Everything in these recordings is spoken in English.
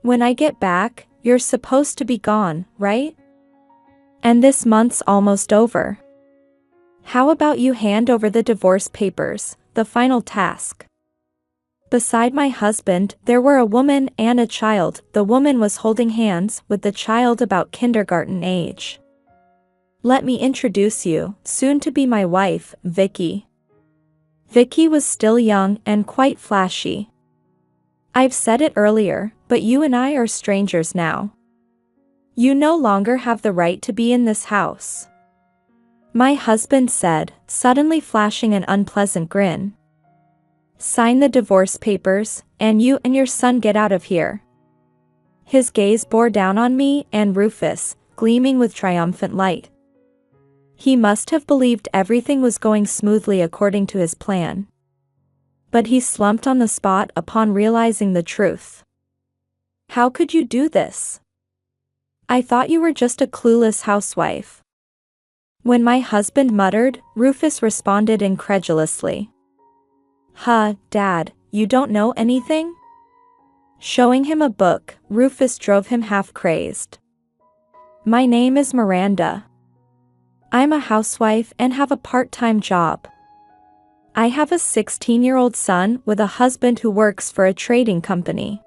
When I get back, you're supposed to be gone, right? And this month's almost over. How about you hand over the divorce papers, the final task? Beside my husband, there were a woman and a child. The woman was holding hands with the child about kindergarten age. Let me introduce you, soon to be my wife, Vicky. Vicky was still young and quite flashy. I've said it earlier, but you and I are strangers now. You no longer have the right to be in this house. My husband said, suddenly flashing an unpleasant grin. Sign the divorce papers, and you and your son get out of here. His gaze bore down on me and Rufus, gleaming with triumphant light. He must have believed everything was going smoothly according to his plan. But he slumped on the spot upon realizing the truth. How could you do this? I thought you were just a clueless housewife. When my husband muttered, Rufus responded incredulously. Huh, Dad, you don't know anything? Showing him a book, Rufus drove him half-crazed. My name is Miranda. I'm a housewife and have a part-time job. I have a 16-year-old son with a husband who works for a trading company.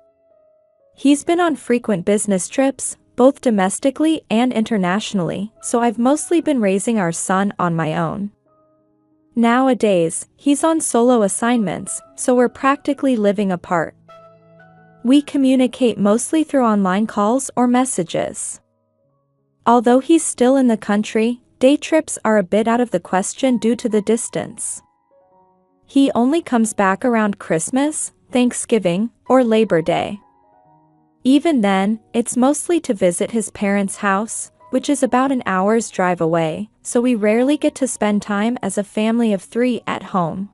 He's been on frequent business trips, both domestically and internationally, so I've mostly been raising our son on my own. Nowadays, he's on solo assignments, so we're practically living apart. We communicate mostly through online calls or messages. Although he's still in the country, day trips are a bit out of the question due to the distance. He only comes back around Christmas, Thanksgiving, or Labor Day. Even then, it's mostly to visit his parents' house, which is about an hour's drive away, so we rarely get to spend time as a family of 3 at home.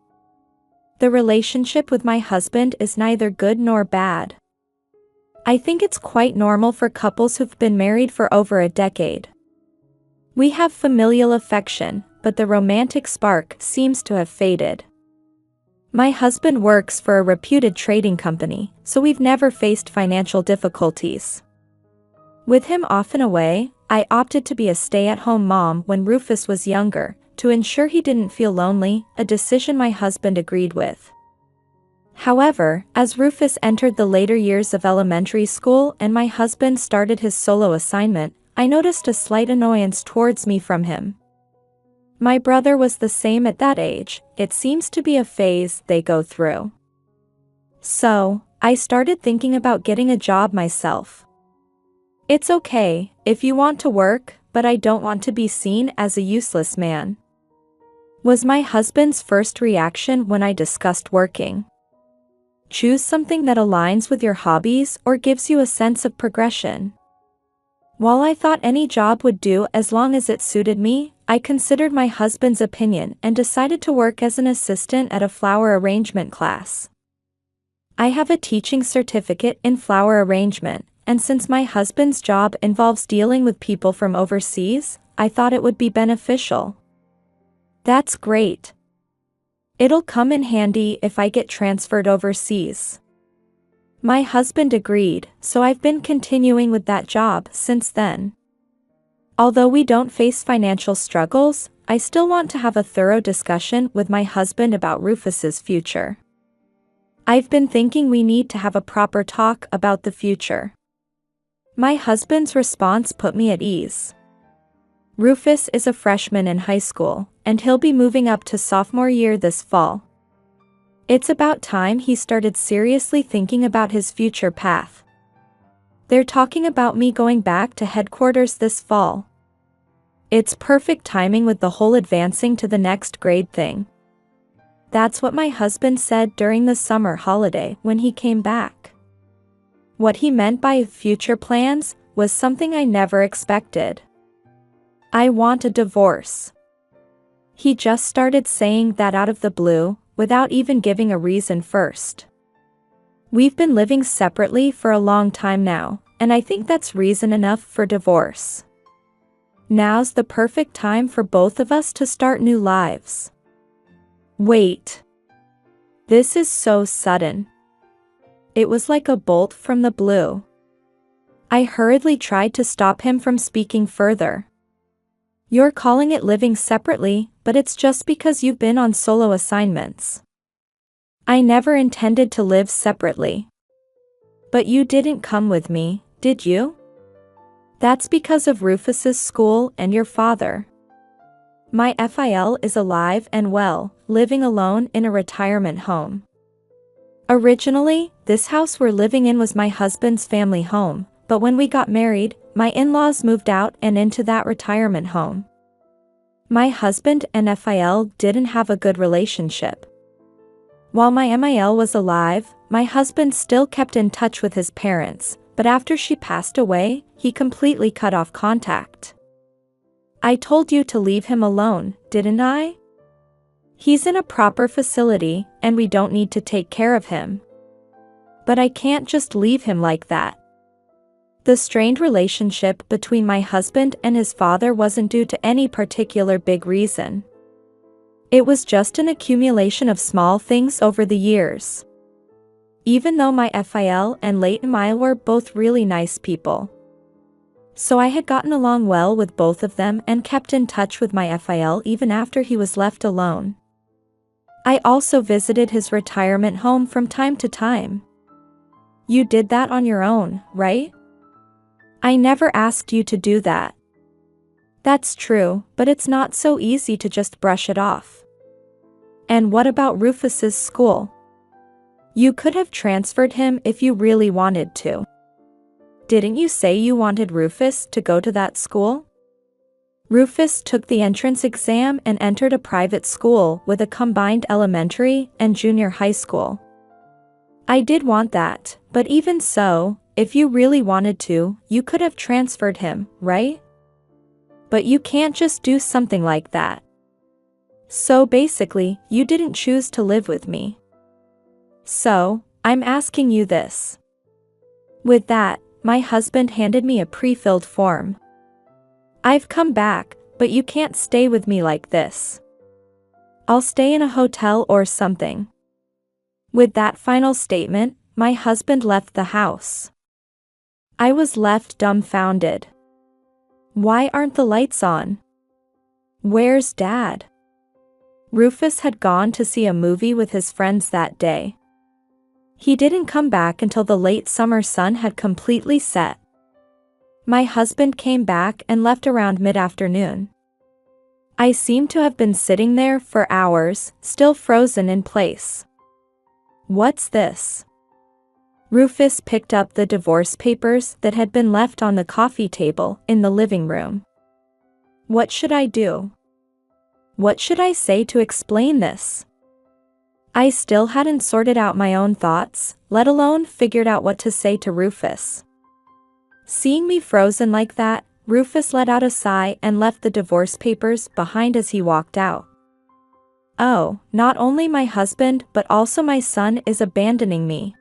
The relationship with my husband is neither good nor bad. I think it's quite normal for couples who've been married for over a decade. We have familial affection, but the romantic spark seems to have faded. My husband works for a reputed trading company, so we've never faced financial difficulties. With him often away, I opted to be a stay-at-home mom when Rufus was younger, to ensure he didn't feel lonely, a decision my husband agreed with. However, as Rufus entered the later years of elementary school and my husband started his solo assignment, I noticed a slight annoyance towards me from him. My brother was the same at that age, it seems to be a phase they go through. So, I started thinking about getting a job myself. It's okay, if you want to work, but I don't want to be seen as a useless man, was my husband's first reaction when I discussed working. Choose something that aligns with your hobbies or gives you a sense of progression. While I thought any job would do as long as it suited me, I considered my husband's opinion and decided to work as an assistant at a flower arrangement class. I have a teaching certificate in flower arrangement, and since my husband's job involves dealing with people from overseas, I thought it would be beneficial. That's great. It'll come in handy if I get transferred overseas. My husband agreed, so I've been continuing with that job since then. Although we don't face financial struggles, I still want to have a thorough discussion with my husband about Rufus's future. I've been thinking we need to have a proper talk about the future. My husband's response put me at ease. Rufus is a freshman in high school, and he'll be moving up to sophomore year this fall. It's about time he started seriously thinking about his future path. They're talking about me going back to headquarters this fall. It's perfect timing with the whole advancing to the next grade thing. That's what my husband said during the summer holiday when he came back. What he meant by future plans was something I never expected. I want a divorce. He just started saying that out of the blue, without even giving a reason first. We've been living separately for a long time now, and I think that's reason enough for divorce. Now's the perfect time for both of us to start new lives. Wait. This is so sudden. It was like a bolt from the blue. I hurriedly tried to stop him from speaking further. You're calling it living separately, but it's just because you've been on solo assignments. I never intended to live separately. But you didn't come with me, did you? That's because of Rufus's school and your father. My FIL is alive and well, living alone in a retirement home. Originally, this house we're living in was my husband's family home, but when we got married, my in-laws moved out and into that retirement home. My husband and FIL didn't have a good relationship. While my MIL was alive, my husband still kept in touch with his parents, but after she passed away, he completely cut off contact. I told you to leave him alone, didn't I? He's in a proper facility, and we don't need to take care of him. But I can't just leave him like that. The strained relationship between my husband and his father wasn't due to any particular big reason. It was just an accumulation of small things over the years. Even though my FIL and late MIL were both really nice people. So I had gotten along well with both of them and kept in touch with my FIL even after he was left alone. I also visited his retirement home from time to time. You did that on your own, right? I never asked you to do that. That's true, but it's not so easy to just brush it off. And what about Rufus's school? You could have transferred him if you really wanted to. Didn't you say you wanted Rufus to go to that school? Rufus took the entrance exam and entered a private school with a combined elementary and junior high school. I did want that, but even so, if you really wanted to, you could have transferred him, right? But you can't just do something like that. So basically, you didn't choose to live with me. So, I'm asking you this. With that, my husband handed me a pre-filled form. I've come back, but you can't stay with me like this. I'll stay in a hotel or something. With that final statement, my husband left the house. I was left dumbfounded. Why aren't the lights on? Where's Dad? Rufus had gone to see a movie with his friends that day. He didn't come back until the late summer sun had completely set. My husband came back and left around mid-afternoon. I seemed to have been sitting there for hours, still frozen in place. What's this? Rufus picked up the divorce papers that had been left on the coffee table in the living room. What should I do? What should I say to explain this? I still hadn't sorted out my own thoughts, let alone figured out what to say to Rufus. Seeing me frozen like that, Rufus let out a sigh and left the divorce papers behind as he walked out. Oh, not only my husband but also my son is abandoning me.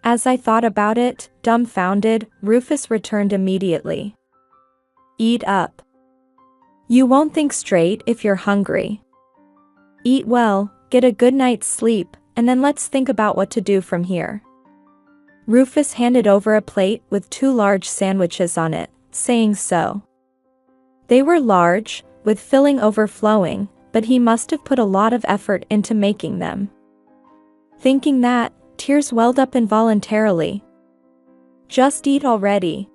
As I thought about it, dumbfounded, Rufus returned immediately. Eat up. You won't think straight if you're hungry. Eat well, get a good night's sleep, and then let's think about what to do from here. Rufus handed over a plate with 2 large sandwiches on it, saying so. They were large, with filling overflowing, but he must have put a lot of effort into making them. Thinking that, tears welled up involuntarily. Just eat already.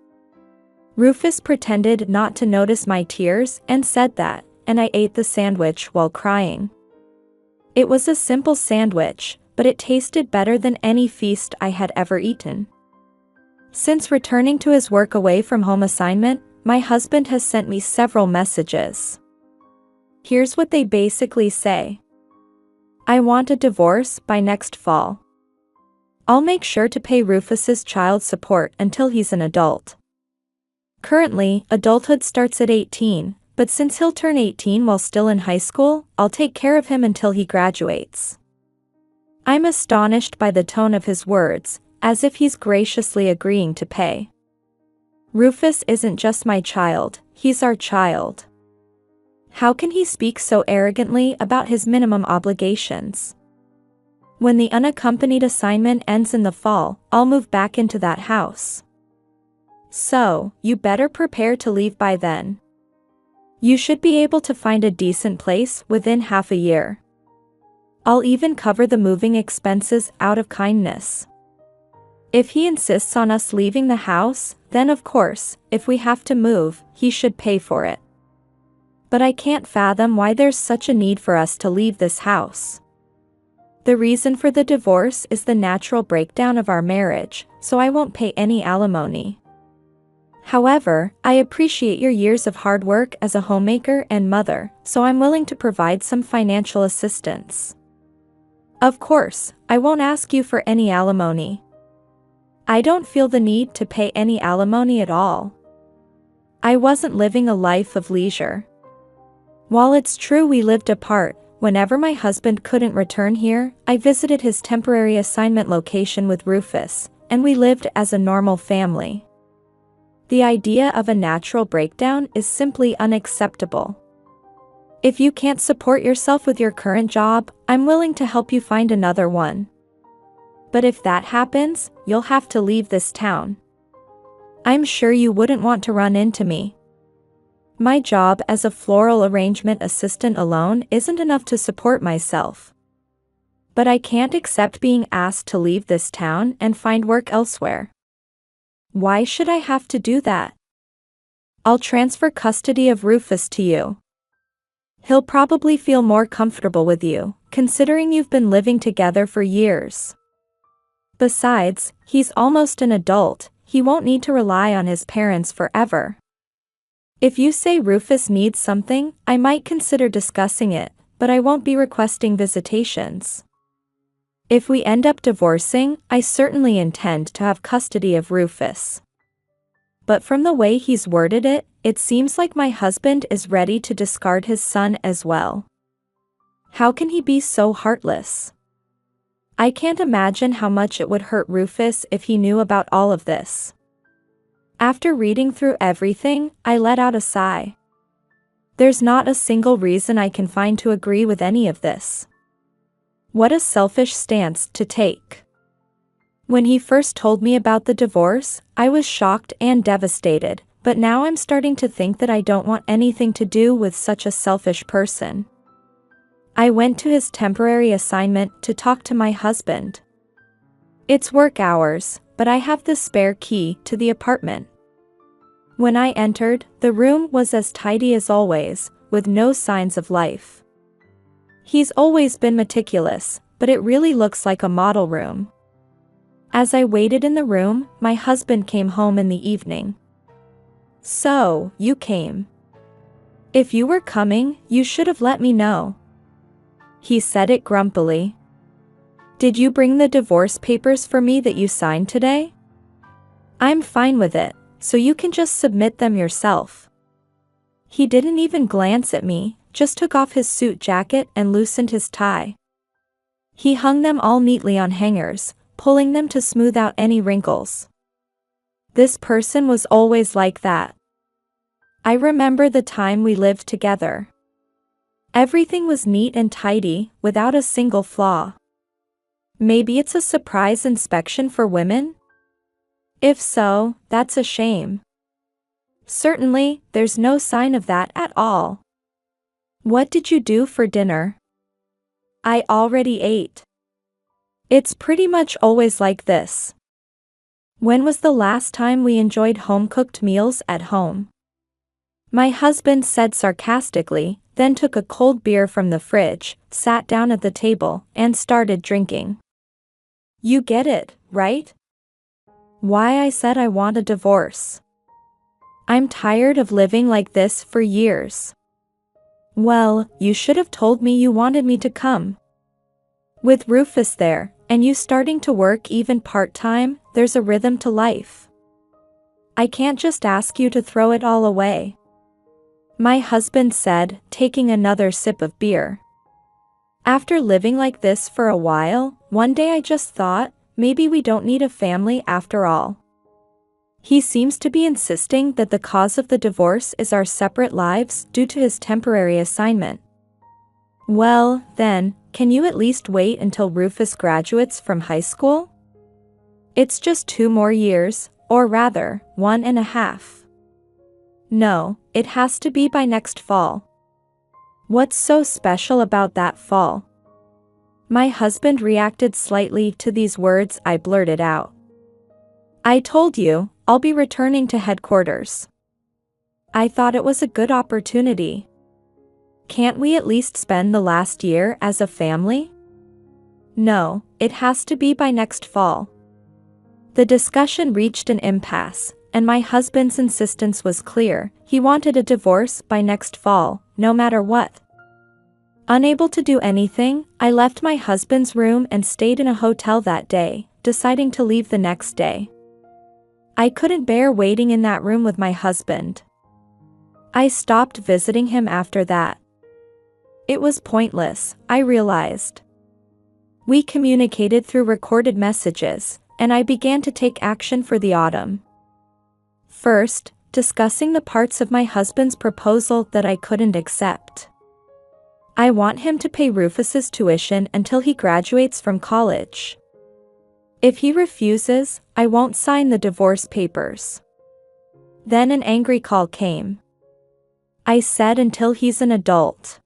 Rufus pretended not to notice my tears and said that, and I ate the sandwich while crying. It was a simple sandwich, but it tasted better than any feast I had ever eaten. Since returning to his work away from home assignment, my husband has sent me several messages. Here's what they basically say. I want a divorce by next fall. I'll make sure to pay Rufus's child support until he's an adult. Currently, adulthood starts at 18, but since he'll turn 18 while still in high school, I'll take care of him until he graduates. I'm astonished by the tone of his words, as if he's graciously agreeing to pay. Rufus isn't just my child, he's our child. How can he speak so arrogantly about his minimum obligations? When the unaccompanied assignment ends in the fall, I'll move back into that house. So, you better prepare to leave by then. You should be able to find a decent place within half a year. I'll even cover the moving expenses out of kindness. If he insists on us leaving the house, then of course, if we have to move, he should pay for it. But I can't fathom why there's such a need for us to leave this house. The reason for the divorce is the natural breakdown of our marriage, so I won't pay any alimony. However, I appreciate your years of hard work as a homemaker and mother, so I'm willing to provide some financial assistance. Of course, I won't ask you for any alimony. I don't feel the need to pay any alimony at all. I wasn't living a life of leisure. While it's true we lived apart, whenever my husband couldn't return here, I visited his temporary assignment location with Rufus, and we lived as a normal family. The idea of a natural breakdown is simply unacceptable. If you can't support yourself with your current job, I'm willing to help you find another one. But if that happens, you'll have to leave this town. I'm sure you wouldn't want to run into me. My job as a floral arrangement assistant alone isn't enough to support myself. But I can't accept being asked to leave this town and find work elsewhere. Why should I have to do that? I'll transfer custody of Rufus to you. He'll probably feel more comfortable with you, considering you've been living together for years. Besides, he's almost an adult, he won't need to rely on his parents forever. If you say Rufus needs something, I might consider discussing it, but I won't be requesting visitations. If we end up divorcing, I certainly intend to have custody of Rufus. But from the way he's worded it, it seems like my husband is ready to discard his son as well. How can he be so heartless? I can't imagine how much it would hurt Rufus if he knew about all of this. After reading through everything, I let out a sigh. There's not a single reason I can find to agree with any of this. What a selfish stance to take. When he first told me about the divorce, I was shocked and devastated, but now I'm starting to think that I don't want anything to do with such a selfish person. I went to his temporary assignment to talk to my husband. It's work hours, but I have the spare key to the apartment. When I entered, the room was as tidy as always, with no signs of life. He's always been meticulous, but it really looks like a model room. As I waited in the room, my husband came home in the evening. So, you came. If you were coming, you should have let me know. He said it grumpily. Did you bring the divorce papers for me that you signed today? I'm fine with it, so you can just submit them yourself. He didn't even glance at me, just took off his suit jacket and loosened his tie. He hung them all neatly on hangers, pulling them to smooth out any wrinkles. This person was always like that. I remember the time we lived together. Everything was neat and tidy, without a single flaw. Maybe it's a surprise inspection for women? If so, that's a shame. Certainly, there's no sign of that at all. What did you do for dinner? I already ate. It's pretty much always like this. When was the last time we enjoyed home-cooked meals at home? My husband said sarcastically, then took a cold beer from the fridge, sat down at the table, and started drinking. You get it, right? Why I said I want a divorce. I'm tired of living like this for years. Well, you should have told me you wanted me to come. With Rufus there, and you starting to work even part-time, there's a rhythm to life. I can't just ask you to throw it all away. My husband said, taking another sip of beer. After living like this for a while, one day I just thought, maybe we don't need a family after all. He seems to be insisting that the cause of the divorce is our separate lives due to his temporary assignment. Well, then, can you at least wait until Rufus graduates from high school? It's just 2 more years, Or rather, 1.5. No, it has to be by next fall. What's so special about that fall? My husband reacted slightly to these words I blurted out. I told you, I'll be returning to headquarters. I thought it was a good opportunity. Can't we at least spend the last year as a family? No, it has to be by next fall. The discussion reached an impasse, and my husband's insistence was clear. He wanted a divorce by next fall, no matter what. Unable to do anything, I left my husband's room and stayed in a hotel that day, deciding to leave the next day. I couldn't bear waiting in that room with my husband. I stopped visiting him after that. It was pointless, I realized. We communicated through recorded messages, and I began to take action for the autumn. First, discussing the parts of my husband's proposal that I couldn't accept. I want him to pay Rufus's tuition until he graduates from college. If he refuses, I won't sign the divorce papers. Then an angry call came. I said until he's an adult.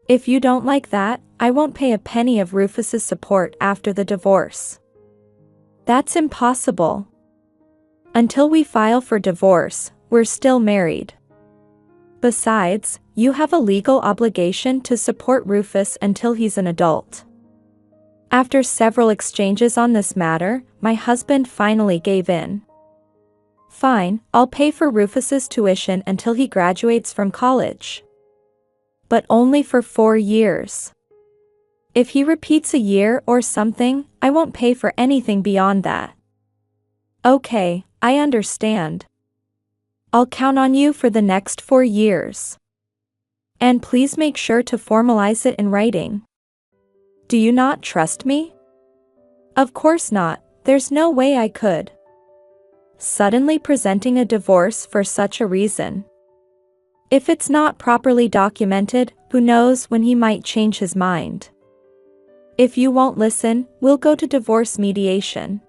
If you don't like that, I won't pay a penny of Rufus's support after the divorce. That's impossible. Until we file for divorce, we're still married. Besides, you have a legal obligation to support Rufus until he's an adult. After several exchanges on this matter, my husband finally gave in. Fine, I'll pay for Rufus's tuition until he graduates from college. But only for 4 years. If he repeats a year or something, I won't pay for anything beyond that. Okay, I understand. I'll count on you for the next 4 years. And please make sure to formalize it in writing. Do you not trust me? Of course not, there's no way I could. Suddenly presenting a divorce for such a reason. If it's not properly documented, who knows when he might change his mind. If you won't listen, we'll go to divorce mediation.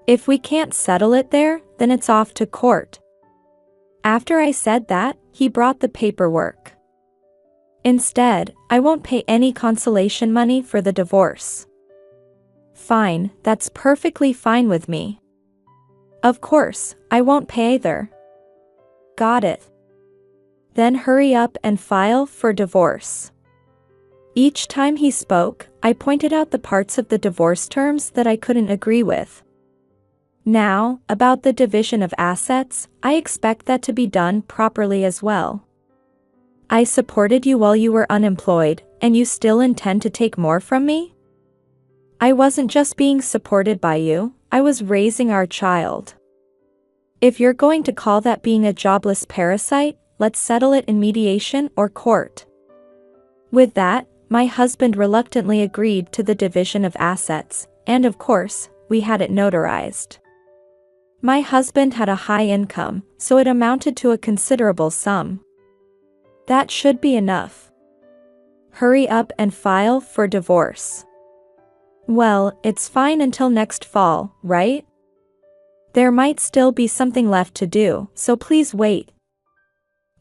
If we can't settle it there, then it's off to court. After I said that, he brought the paperwork. Instead, I won't pay any consolation money for the divorce. Fine, that's perfectly fine with me. Of course, I won't pay either. Got it. Then hurry up and file for divorce. Each time he spoke, I pointed out the parts of the divorce terms that I couldn't agree with. Now, about the division of assets, I expect that to be done properly as well. I supported you while you were unemployed, and you still intend to take more from me? I wasn't just being supported by you, I was raising our child. If you're going to call that being a jobless parasite, let's settle it in mediation or court. With that, my husband reluctantly agreed to the division of assets, and of course, we had it notarized. My husband had a high income, so it amounted to a considerable sum. That should be enough. Hurry up and file for divorce. Well, it's fine until next fall, right? There might still be something left to do, so please wait.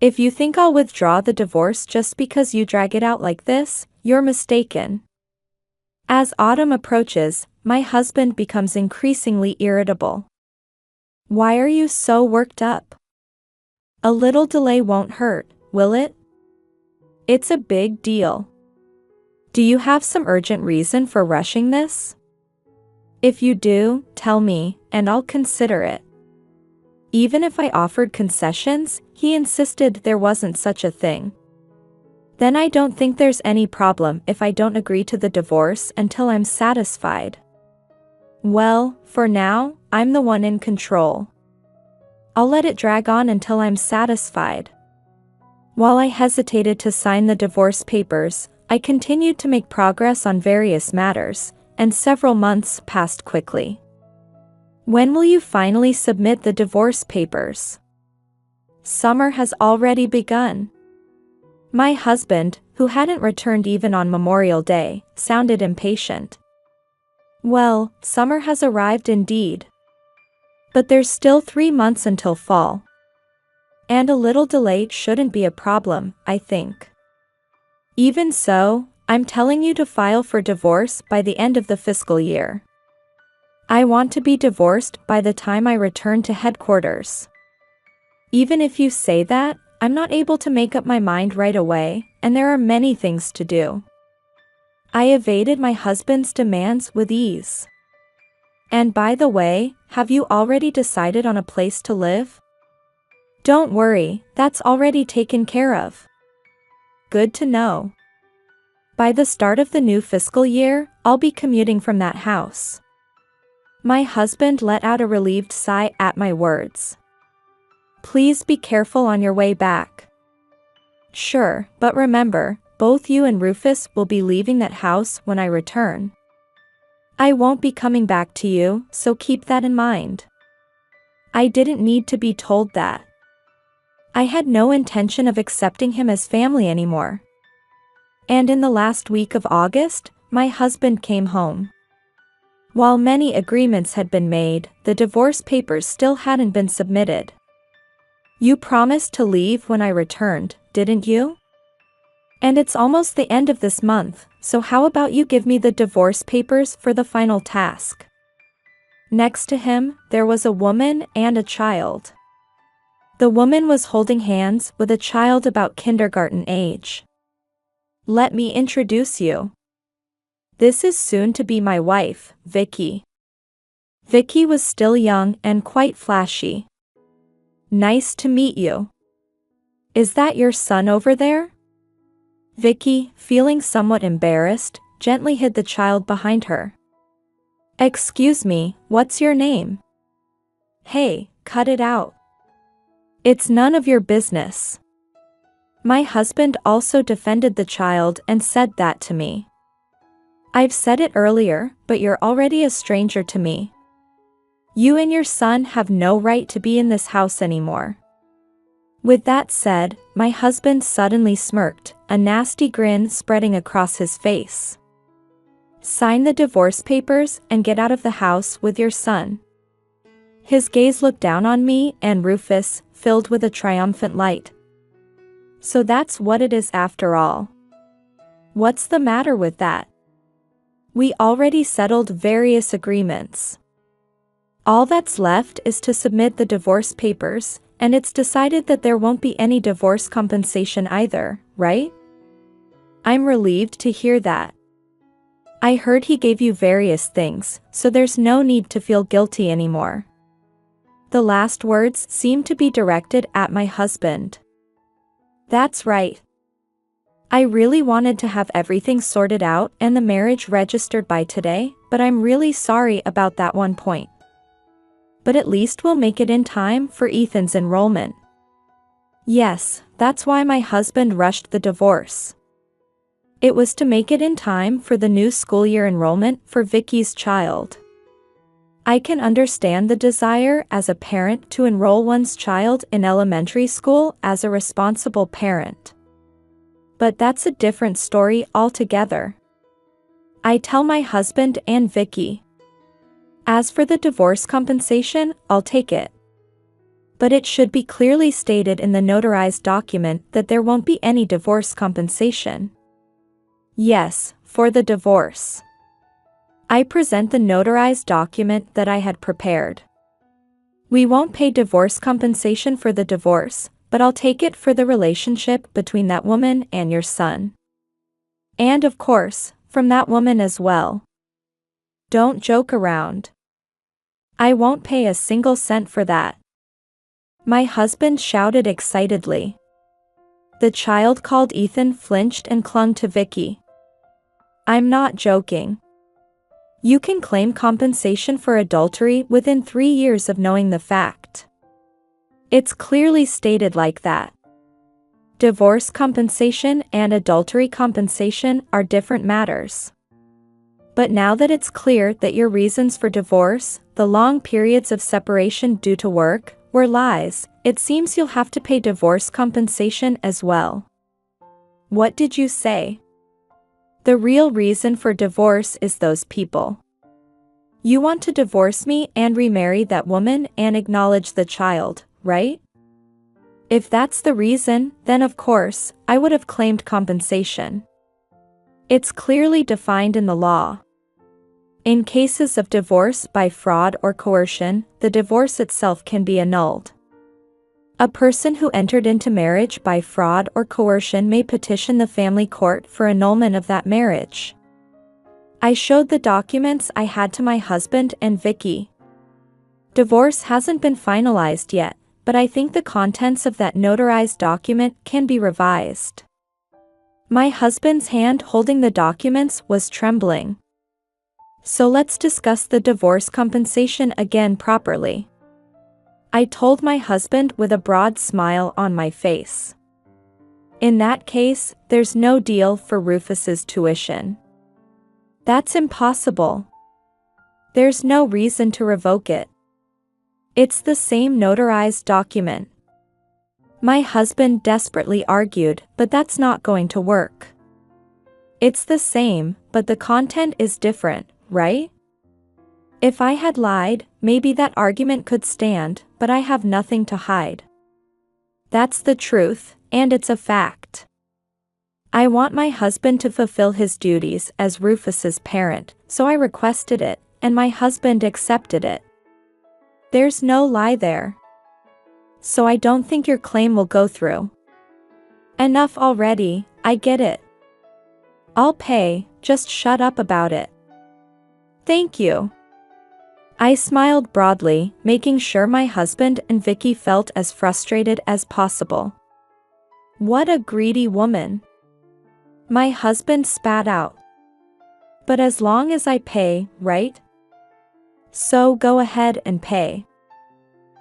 If you think I'll withdraw the divorce just because you drag it out like this, you're mistaken. As autumn approaches, my husband becomes increasingly irritable. Why are you so worked up? A little delay won't hurt, will it? It's a big deal. Do you have some urgent reason for rushing this? If you do, tell me, and I'll consider it. Even if I offered concessions, he insisted there wasn't such a thing. Then I don't think there's any problem if I don't agree to the divorce until I'm satisfied. Well, for now, I'm the one in control. I'll let it drag on until I'm satisfied. While I hesitated to sign the divorce papers, I continued to make progress on various matters, and several months passed quickly. When will you finally submit the divorce papers? Summer has already begun. My husband, who hadn't returned even on Memorial Day, sounded impatient. Well, summer has arrived indeed. But there's still 3 months until fall. And a little delay shouldn't be a problem, I think. Even so, I'm telling you to file for divorce by the end of the fiscal year. I want to be divorced by the time I return to headquarters. Even if you say that, I'm not able to make up my mind right away, and there are many things to do. I evaded my husband's demands with ease. And by the way, have you already decided on a place to live? Don't worry, that's already taken care of. Good to know. By the start of the new fiscal year, I'll be commuting from that house. My husband let out a relieved sigh at my words. Please be careful on your way back. Sure, but remember, both you and Rufus will be leaving that house when I return. I won't be coming back to you, so keep that in mind. I didn't need to be told that. I had no intention of accepting him as family anymore. And in the last week of August, my husband came home. While many agreements had been made, the divorce papers still hadn't been submitted. You promised to leave when I returned, didn't you? And it's almost the end of this month, so how about you give me the divorce papers for the final task? Next to him, there was a woman and a child. The woman was holding hands with a child about kindergarten age. Let me introduce you. This is soon to be my wife, Vicky. Vicky was still young and quite flashy. Nice to meet you. Is that your son over there? Vicky, feeling somewhat embarrassed, gently hid the child behind her. Excuse me, what's your name? Hey, cut it out. It's none of your business. My husband also defended the child and said that to me. I've said it earlier, but you're already a stranger to me. You and your son have no right to be in this house anymore. With that said, my husband suddenly smirked, a nasty grin spreading across his face. Sign the divorce papers and get out of the house with your son. His gaze looked down on me and Rufus, filled with a triumphant light. So that's what it is after all. What's the matter with that? We already settled various agreements. All that's left is to submit the divorce papers, and it's decided that there won't be any divorce compensation either, right? I'm relieved to hear that. I heard he gave you various things, so there's no need to feel guilty anymore. The last words seemed to be directed at my husband. That's right. I really wanted to have everything sorted out and the marriage registered by today, but I'm really sorry about that one point. But at least we'll make it in time for Ethan's enrollment. Yes, that's why my husband rushed the divorce. It was to make it in time for the new school year enrollment for Vicky's child. I can understand the desire as a parent to enroll one's child in elementary school as a responsible parent. But that's a different story altogether. I tell my husband and Vicky. As for the divorce compensation, I'll take it. But it should be clearly stated in the notarized document that there won't be any divorce compensation. Yes, for the divorce. I present the notarized document that I had prepared. We won't pay divorce compensation for the divorce, but I'll take it for the relationship between that woman and your son. And of course, from that woman as well. Don't joke around. I won't pay a single cent for that. My husband shouted excitedly. The child called Ethan flinched and clung to Vicky. I'm not joking. You can claim compensation for adultery within 3 years of knowing the fact. It's clearly stated like that. Divorce compensation and adultery compensation are different matters. But now that it's clear that your reasons for divorce, the long periods of separation due to work, were lies, it seems you'll have to pay divorce compensation as well. What did you say? The real reason for divorce is those people. You want to divorce me and remarry that woman and acknowledge the child, right? If that's the reason, then of course, I would have claimed compensation. It's clearly defined in the law. In cases of divorce by fraud or coercion, the divorce itself can be annulled. A person who entered into marriage by fraud or coercion may petition the family court for annulment of that marriage. I showed the documents I had to my husband and Vicky. Divorce hasn't been finalized yet, but I think the contents of that notarized document can be revised. My husband's hand holding the documents was trembling. So let's discuss the divorce compensation again properly. I told my husband with a broad smile on my face. In that case, there's no deal for Rufus's tuition. That's impossible. There's no reason to revoke it. It's the same notarized document. My husband desperately argued, but that's not going to work. It's the same, but the content is different, right? If I had lied, maybe that argument could stand, but I have nothing to hide. That's the truth, and it's a fact. I want my husband to fulfill his duties as Rufus's parent, so I requested it, and my husband accepted it. There's no lie there. So I don't think your claim will go through. Enough already, I get it. I'll pay, just shut up about it. Thank you. I smiled broadly, making sure my husband and Vicky felt as frustrated as possible. What a greedy woman. My husband spat out. But as long as I pay, right? So go ahead and pay.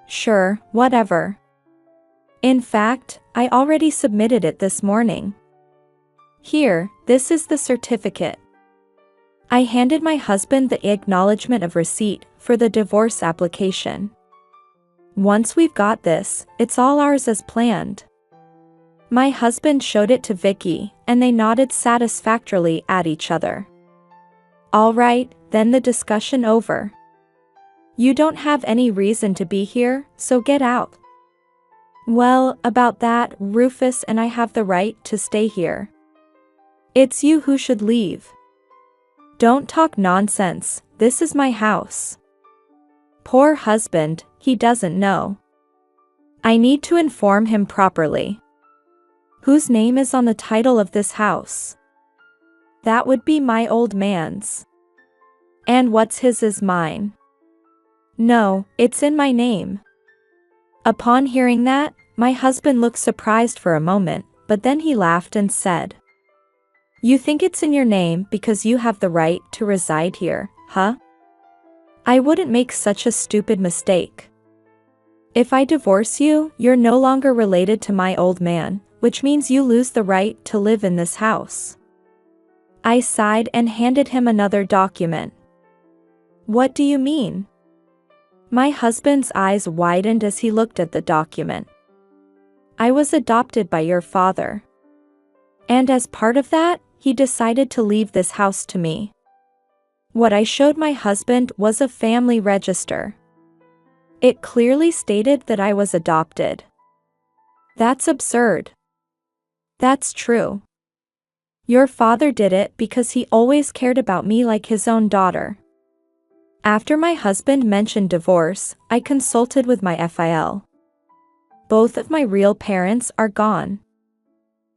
Sure, whatever. In fact, I already submitted it this morning. Here, this is the certificate. I handed my husband the acknowledgement of receipt for the divorce application. Once we've got this, it's all ours as planned. My husband showed it to Vicky, and they nodded satisfactorily at each other. All right, then the discussion over. You don't have any reason to be here, so get out. Well, about that, Rufus and I have the right to stay here. It's you who should leave. Don't talk nonsense, this is my house. Poor husband, he doesn't know. I need to inform him properly. Whose name is on the title of this house? That would be my old man's. And what's his is mine. No, it's in my name. Upon hearing that, my husband looked surprised for a moment, but then he laughed and said, You think it's in your name because you have the right to reside here, huh? I wouldn't make such a stupid mistake. If I divorce you, you're no longer related to my old man, which means you lose the right to live in this house. I sighed and handed him another document. What do you mean? My husband's eyes widened as he looked at the document. I was adopted by your father. And as part of that, he decided to leave this house to me. What I showed my husband was a family register. It clearly stated that I was adopted. That's absurd. That's true. Your father did it because he always cared about me like his own daughter. After my husband mentioned divorce, I consulted with my FIL. Both of my real parents are gone.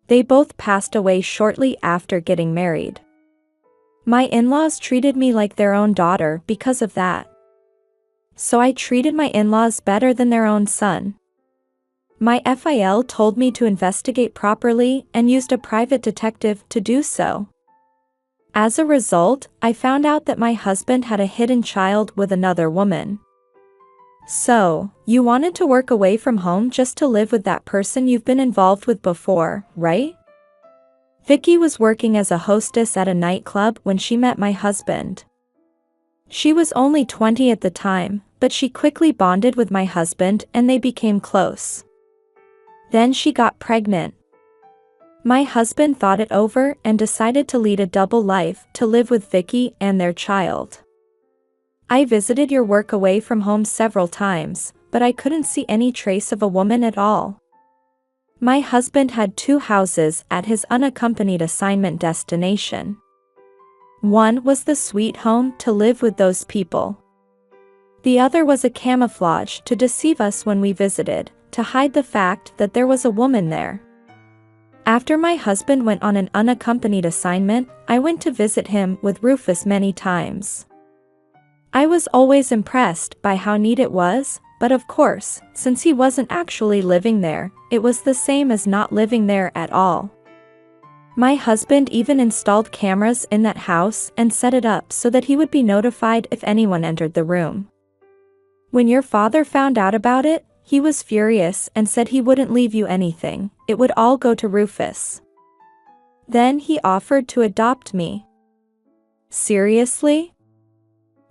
They both passed away shortly after getting married. My in-laws treated me like their own daughter because of that. So I treated my in-laws better than their own son. My FIL told me to investigate properly and used a private detective to do so. As a result, I found out that my husband had a hidden child with another woman. So, you wanted to work away from home just to live with that person you've been involved with before, right? Vicky was working as a hostess at a nightclub when she met my husband. She was only 20 at the time, but she quickly bonded with my husband and they became close. Then she got pregnant. My husband thought it over and decided to lead a double life to live with Vicky and their child. I visited your work away from home several times, but I couldn't see any trace of a woman at all. My husband had 2 houses at his unaccompanied assignment destination. One was the sweet home to live with those people. The other was a camouflage to deceive us when we visited, to hide the fact that there was a woman there. After my husband went on an unaccompanied assignment, I went to visit him with Rufus many times. I was always impressed by how neat it was, but of course, since he wasn't actually living there, it was the same as not living there at all. My husband even installed cameras in that house and set it up so that he would be notified if anyone entered the room. When your father found out about it, he was furious and said he wouldn't leave you anything, it would all go to Rufus. Then he offered to adopt me. Seriously?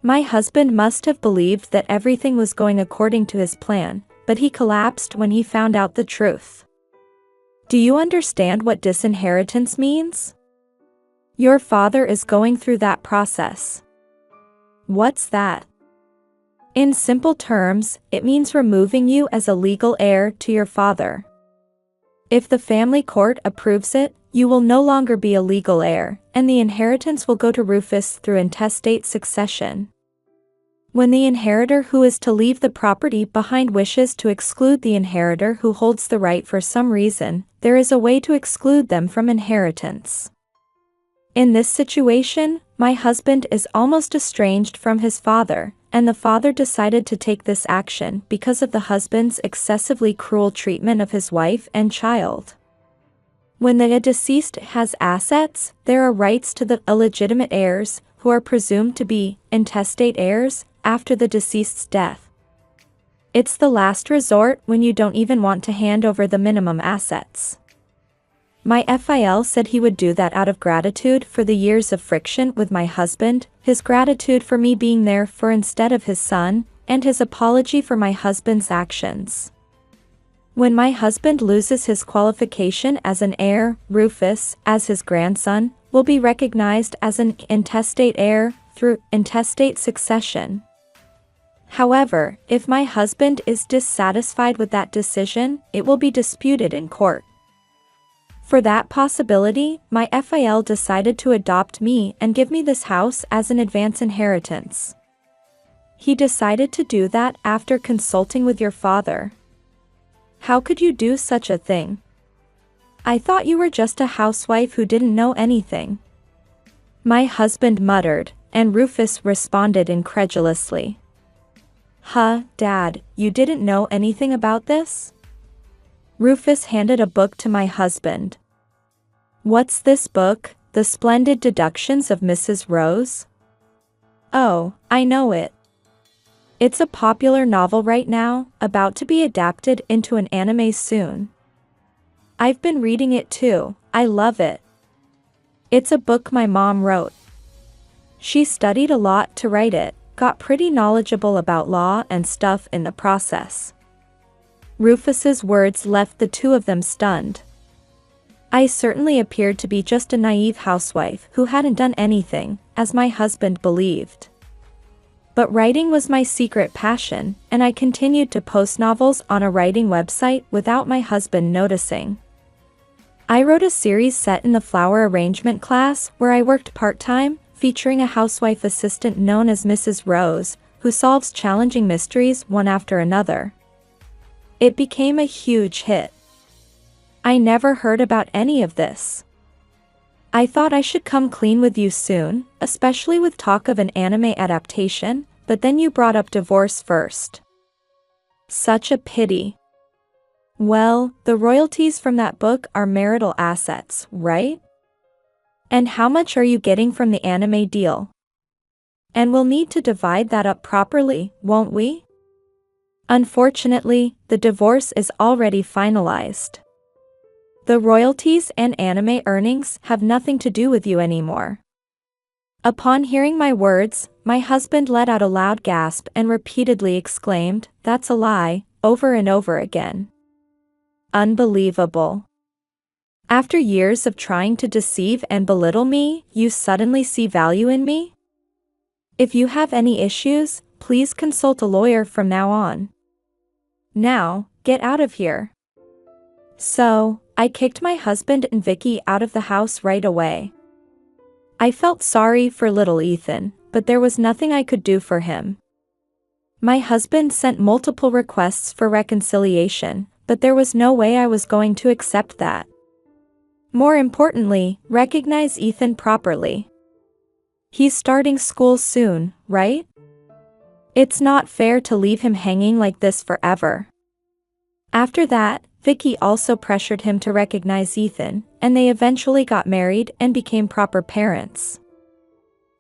My husband must have believed that everything was going according to his plan, but he collapsed when he found out the truth. Do you understand what disinheritance means? Your father is going through that process. What's that? In simple terms, it means removing you as a legal heir to your father. If the family court approves it, you will no longer be a legal heir, and the inheritance will go to Rufus through intestate succession. When the inheritor who is to leave the property behind wishes to exclude the inheritor who holds the right for some reason, there is a way to exclude them from inheritance. In this situation, my husband is almost estranged from his father, and the father decided to take this action because of the husband's excessively cruel treatment of his wife and child. When the deceased has assets, there are rights to the illegitimate heirs, who are presumed to be intestate heirs, after the deceased's death. It's the last resort when you don't even want to hand over the minimum assets. My FIL said he would do that out of gratitude for the years of friction with my husband, his gratitude for me being there for instead of his son, and his apology for my husband's actions. When my husband loses his qualification as an heir, Rufus, as his grandson, will be recognized as an intestate heir through intestate succession. However, if my husband is dissatisfied with that decision, it will be disputed in court. For that possibility, my FIL decided to adopt me and give me this house as an advance inheritance. He decided to do that after consulting with your father. How could you do such a thing? I thought you were just a housewife who didn't know anything. My husband muttered, and Rufus responded incredulously. Huh, Dad, you didn't know anything about this? Rufus handed a book to my husband. What's this book, The Splendid Deductions of Mrs. Rose? Oh, I know it. It's a popular novel right now, about to be adapted into an anime soon. I've been reading it too, I love it. It's a book my mom wrote. She studied a lot to write it, got pretty knowledgeable about law and stuff in the process. Rufus's words left the two of them stunned. I certainly appeared to be just a naive housewife who hadn't done anything, as my husband believed. But writing was my secret passion, and I continued to post novels on a writing website without my husband noticing. I wrote a series set in the flower arrangement class where I worked part-time, featuring a housewife assistant known as Mrs. Rose, who solves challenging mysteries one after another. It became a huge hit. I never heard about any of this. I thought I should come clean with you soon, especially with talk of an anime adaptation, but then you brought up divorce first. Such a pity. Well, the royalties from that book are marital assets, right? And how much are you getting from the anime deal? And we'll need to divide that up properly, won't we? Unfortunately, the divorce is already finalized. The royalties and anime earnings have nothing to do with you anymore. Upon hearing my words, my husband let out a loud gasp and repeatedly exclaimed, "That's a lie," over and over again. Unbelievable. After years of trying to deceive and belittle me, you suddenly see value in me? If you have any issues, please consult a lawyer from now on. Now, get out of here. So, I kicked my husband and Vicky out of the house right away. I felt sorry for little Ethan, but there was nothing I could do for him. My husband sent multiple requests for reconciliation, but there was no way I was going to accept that. More importantly, recognize Ethan properly. He's starting school soon, right? It's not fair to leave him hanging like this forever. After that, Vicky also pressured him to recognize Ethan, and they eventually got married and became proper parents.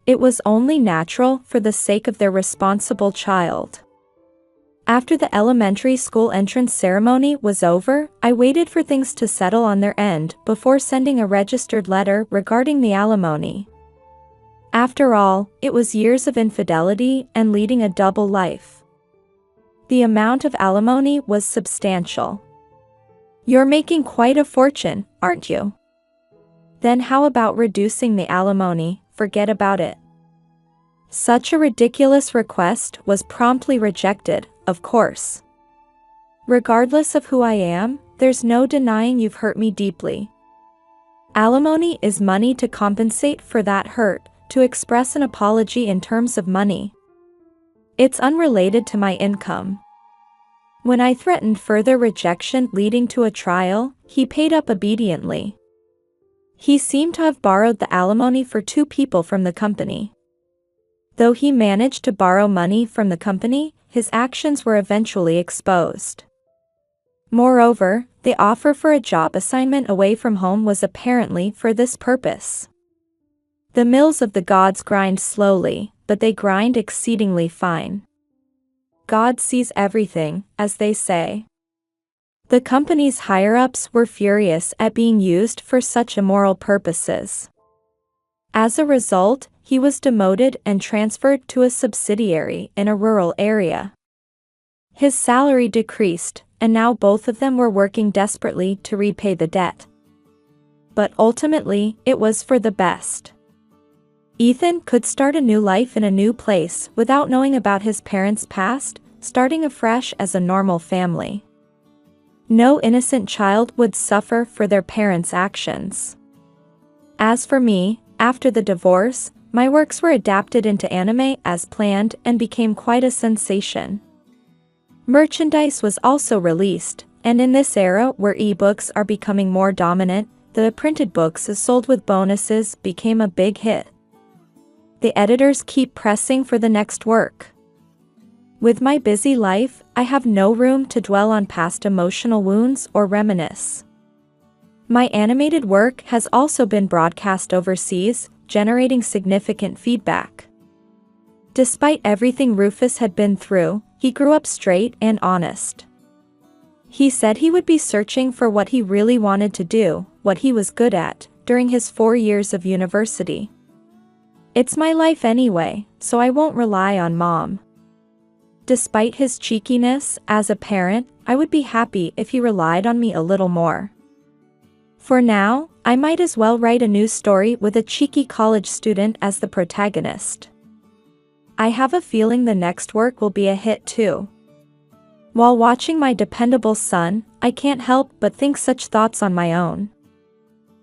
It was only natural for the sake of their responsible child. After the elementary school entrance ceremony was over, I waited for things to settle on their end before sending a registered letter regarding the alimony. After all, it was years of infidelity and leading a double life. The amount of alimony was substantial. You're making quite a fortune, aren't you? Then how about reducing the alimony? Forget about it. Such a ridiculous request was promptly rejected, of course. Regardless of who I am, there's no denying you've hurt me deeply. Alimony is money to compensate for that hurt, to express an apology in terms of money. It's unrelated to my income. When I threatened further rejection leading to a trial, he paid up obediently. He seemed to have borrowed the alimony for 2 people from the company. Though he managed to borrow money from the company, his actions were eventually exposed. Moreover, the offer for a job assignment away from home was apparently for this purpose. The mills of the gods grind slowly, but they grind exceedingly fine. God sees everything, as they say. The company's higher-ups were furious at being used for such immoral purposes. As a result, he was demoted and transferred to a subsidiary in a rural area. His salary decreased, and now both of them were working desperately to repay the debt. But ultimately, it was for the best. Ethan could start a new life in a new place without knowing about his parents' past, starting afresh as a normal family. No innocent child would suffer for their parents' actions. As for me, after the divorce, my works were adapted into anime as planned and became quite a sensation. Merchandise was also released, and in this era where ebooks are becoming more dominant, the printed books sold with bonuses became a big hit. The editors keep pressing for the next work. With my busy life, I have no room to dwell on past emotional wounds or reminisce. My animated work has also been broadcast overseas, generating significant feedback. Despite everything Rufus had been through, he grew up straight and honest. He said he would be searching for what he really wanted to do, what he was good at, during his 4 years of university. It's my life anyway, so I won't rely on Mom. Despite his cheekiness, as a parent, I would be happy if he relied on me a little more. For now, I might as well write a new story with a cheeky college student as the protagonist. I have a feeling the next work will be a hit too. While watching my dependable son, I can't help but think such thoughts on my own.